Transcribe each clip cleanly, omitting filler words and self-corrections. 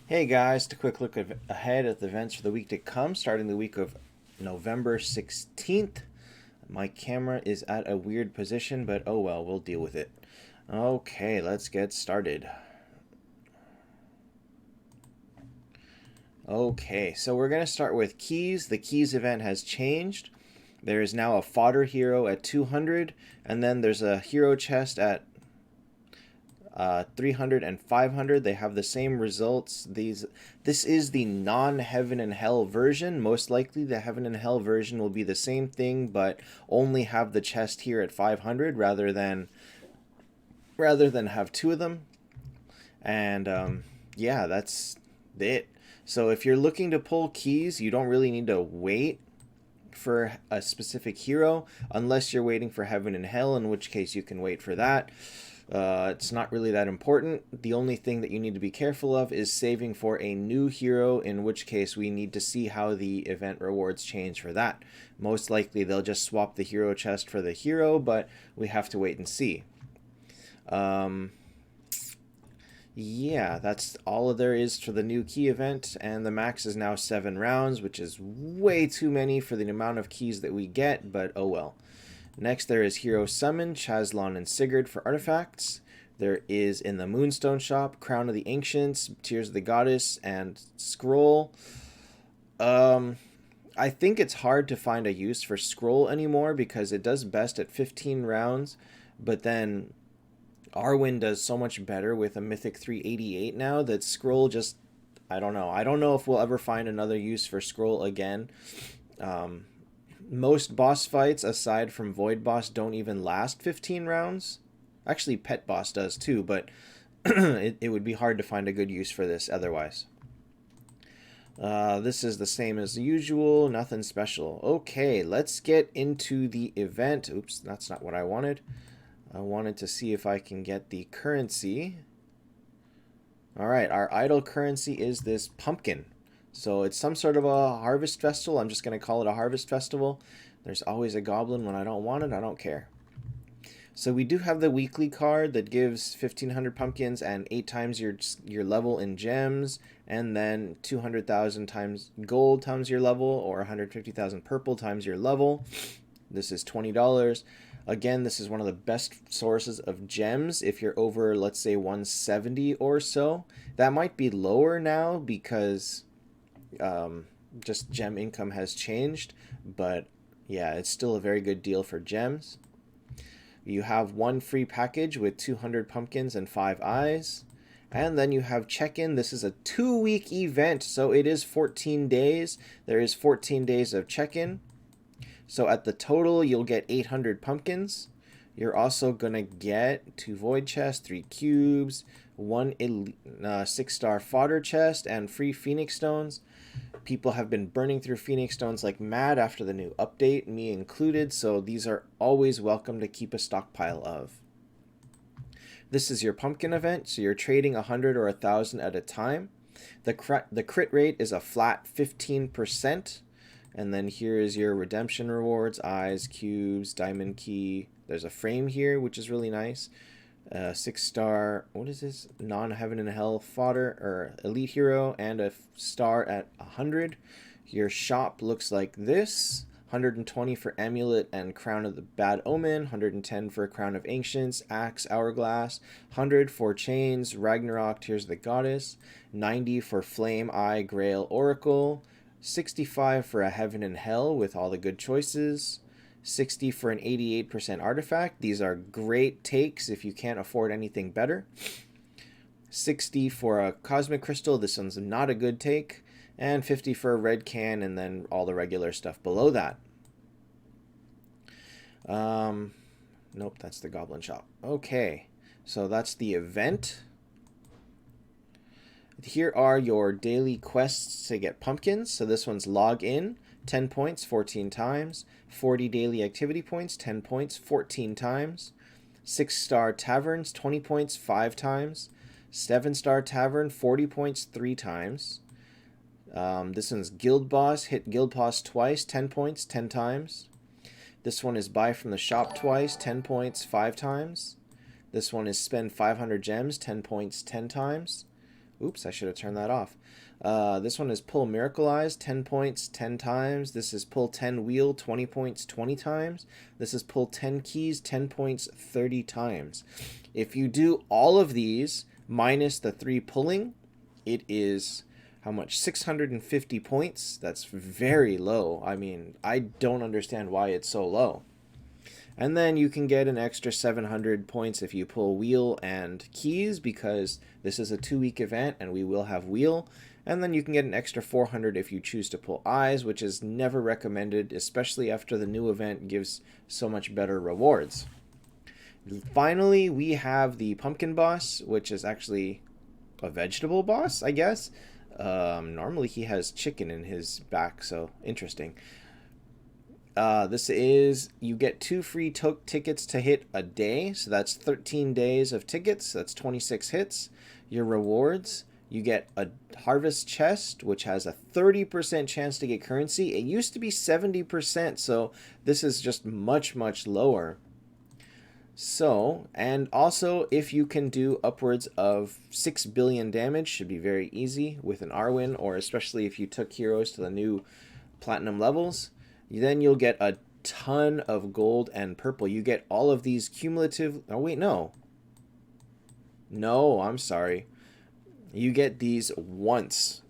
Hey guys, a quick look ahead at the events for the week to come, starting the week of November 16th. My camera is at a weird position, but oh well, we'll deal with it. Okay, let's get started. Okay, so we're going to start with keys. The keys event has changed. There is now a fodder hero at 200, and then there's a hero chest at 300 and 500. They have the same results. This is the non-heaven and hell version. Most likely the heaven and hell version will be the same thing, but only have the chest here at 500 rather than have two of them. And yeah, that's it. So if you're looking to pull keys, you don't really need to wait for a specific hero unless you're waiting for heaven and hell, in which case you can wait for that. It's not really that important. The only thing that you need to be careful of is saving for a new hero, in which case we need to see how the event rewards change for that. Most likely they'll just swap the hero chest for the hero, but we have to wait and see. Yeah, that's all there is for the new key event, and the max is now 7 rounds, which is way too many for the amount of keys that we get, but oh well. Next, there is Hero Summon, Chazlon, and Sigurd for artifacts. There is, in the Moonstone shop, Crown of the Ancients, Tears of the Goddess, and Scroll. I think it's hard to find a use for Scroll anymore because it does best at 15 rounds, but then Arwen does so much better with a Mythic 388 now that Scroll just... I don't know. I don't know if we'll ever find another use for Scroll again. Most boss fights, aside from Void Boss, don't even last 15 rounds. Actually, Pet Boss does too, but it would be hard to find a good use for this otherwise. This is the same as usual, nothing special. Okay, let's get into the event. Oops, that's not what I wanted. I wanted to see if I can get the currency. Alright, our idle currency is this pumpkin. So it's some sort of a harvest festival. I'm just going to call it a harvest festival. There's always a goblin when I don't want it. I don't care. So we do have the weekly card that gives 1,500 pumpkins and 8 times your level in gems, and then 200,000 times gold times your level, or 150,000 purple times your level. This is $20. Again, this is one of the best sources of gems if you're over, let's say, 170 or so. That might be lower now because just gem income has changed, but yeah, it's still a very good deal for gems. You have one free package with 200 pumpkins and 5 eyes, and then you have check-in. This is a 2-week event, so it is 14 days. There is 14 days of check-in. So at the total, you'll get 800 pumpkins. You're also going to get 2 void chests, 3 cubes, 1 6-star fodder chest, and free phoenix stones. People have been burning through phoenix stones like mad after the new update, me included, so these are always welcome to keep a stockpile of. This is your pumpkin event, so you're trading 100 or 1,000 at a time. The crit rate is a flat 15%. And then here is your redemption rewards, eyes, cubes, diamond key. There's a frame here, which is really nice. 6-star, what is this? Non-heaven and hell fodder, or elite hero, and a star at 100. Your shop looks like this. 120 for amulet and crown of the bad omen. 110 for crown of ancients, axe, hourglass. 100 for chains, Ragnarok, tears of the goddess. 90 for flame, eye, grail, oracle. 65 for a heaven and hell with all the good choices. 60 for an 88% artifact. These are great takes if you can't afford anything better. 60 for a cosmic crystal. This one's not a good take. And 50 for a red can, and then all the regular stuff below that. Nope, that's the goblin shop. Okay, so that's the event. Here are your daily quests to get pumpkins. So this one's log in, 10 points, 14 times. 40 daily activity points, 10 points, 14 times. 6-star taverns, 20 points, 5 times. 7-star tavern, 40 points, 3 times. This one's guild boss, hit guild boss twice, 10 points, 10 times. This one is buy from the shop twice, 10 points, 5 times. This one is spend 500 gems, 10 points, 10 times. Oops, I should have turned that off. This one is pull Miracle Eyes, 10 points, 10 times. This is pull 10 Wheel, 20 points, 20 times. This is pull 10 Keys, 10 points, 30 times. If you do all of these minus the 3 pulling, it is how much? 650 points. That's very low. I mean, I don't understand why it's so low. And then you can get an extra 700 points if you pull Wheel and Keys, because this is a 2-week event and we will have Wheel. And then you can get an extra 400 if you choose to pull Eyes, which is never recommended, especially after the new event gives so much better rewards. Finally, we have the Pumpkin Boss, which is actually a vegetable boss, I guess. Normally he has chicken in his back, so interesting. This is, you get 2 free tickets to hit a day, so that's 13 days of tickets, that's 26 hits. Your rewards, you get a harvest chest, which has a 30% chance to get currency. It used to be 70%, so this is just much, much lower. So, and also if you can do upwards of 6 billion damage, should be very easy with an Arwen, or especially if you took heroes to the new platinum levels. Then you'll get a ton of gold and purple. You get all of these cumulative... Oh, wait, no. No, I'm sorry. You get these once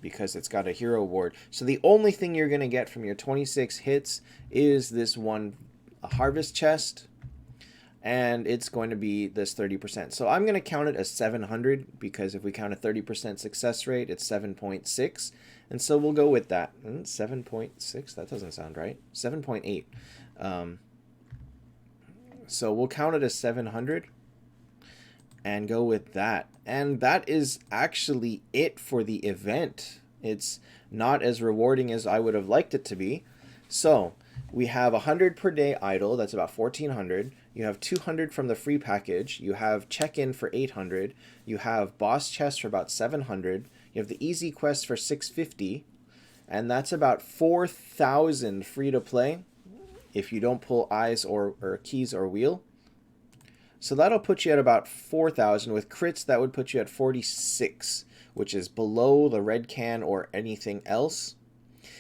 because it's got a hero award. So the only thing you're going to get from your 26 hits is this one harvest chest. And it's going to be this 30%. So I'm going to count it as 700 because if we count a 30% success rate, it's 7.6. And so we'll go with that. 7.6? That doesn't sound right. 7.8. So we'll count it as 700 and go with that. And that is actually it for the event. It's not as rewarding as I would have liked it to be. So we have 100 per day idle. That's about 1,400. You have 200 from the free package. You have check-in for 800. You have boss chest for about 700. You have the easy quest for 650. And that's about 4,000 free to play if you don't pull Eyes or Keys or Wheel. So that'll put you at about 4,000. With crits, that would put you at 46, which is below the red can or anything else.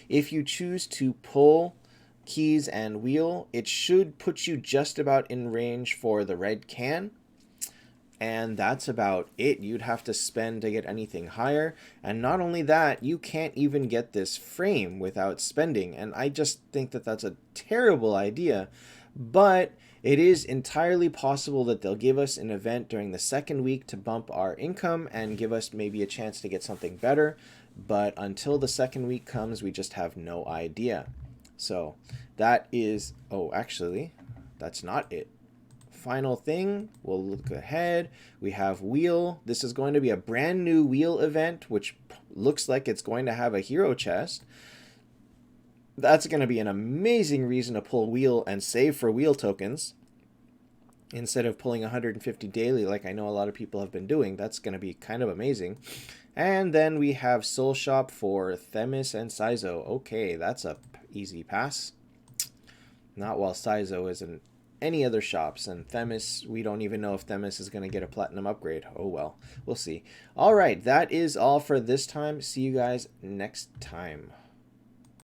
If you choose to pull Keys and Wheel, it should put you just about in range for the red can. And that's about it. You'd have to spend to get anything higher. And not only that, you can't even get this frame without spending. And I just think that that's a terrible idea. But it is entirely possible that they'll give us an event during the second week to bump our income and give us maybe a chance to get something better. But until the second week comes, we just have no idea. So that is, oh, actually, that's not it. Final thing, we'll look ahead. We have Wheel. This is going to be a brand new Wheel event, which looks like it's going to have a hero chest. That's going to be an amazing reason to pull Wheel and save for Wheel tokens instead of pulling 150 daily like I know a lot of people have been doing. That's going to be kind of amazing. And then we have Soul Shop for Themis and Saizo. Okay, that's a easy pass. Not while Saizo is in any other shops, and Themis, we don't even know if Themis is going to get a platinum upgrade. Oh well, we'll see. All right, that is all for this time. See you guys next time.